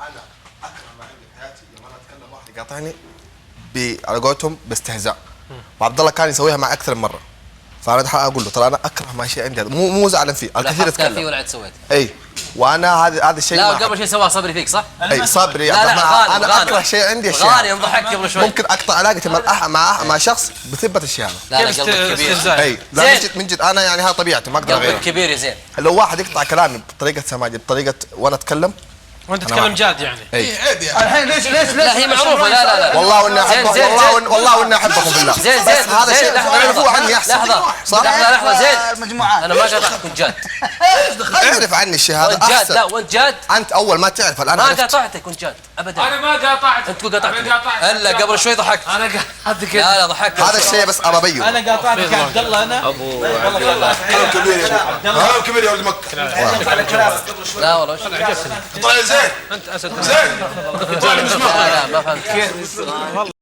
انا اكره ما عندي في حياتي لما انا اتكلم واحد يقاطعني على قولتهم باستهزاء. وعبد الله كان يسويها مع اكثر من مره، فانا اقول له ترى انا اكره ما شيء عندي هذا، مو زعلان فيه، الكثير يتكلم فيه ولا عاد سويت. اي وانا هذا الشيء لا قبل شيء سواه صبري فيك صح؟ اي صبري يا لا انا اكره شيء عندي الشيء غاني ضحك قبل شوي. ممكن اقطع علاقتي مع شخص بثبت الشيء هذا. لا قلبك كبير. اي لا من جد انا يعني هذا طبيعتي ما اقدر اغيرها. قلبك كبير يا زين. لو واحد يقطع كلامي بطريقه سماجه بطريقه وانا اتكلم وانت تتكلم جاد يعني. اي عيب يعني الحين ليش لا هي معروفه. لا والله واني احبكم والله واني احبكم بالله. زين هذا شيء تعرفوه عني احسن. لحظه زين المجموعات انا ما قاطعتك كنت جاد. اعرف عني الشيء هذا احسن. لا وانت جاد. انت اول ما تعرف الان ما قاطعتك كنت جاد ابدا. انا ما قاطعت. انت قاطعتني الا قبل شوي ضحكت. انا قاطعتك. لا ضحكت. هذا الشيء بس ابى ابين. انا قاطعتك يا عبد الله. انا ابو كلام كبير يا كلام كبير يا ولد مكه. لا والله طيب زين انت اسد زين لا ما فهمت.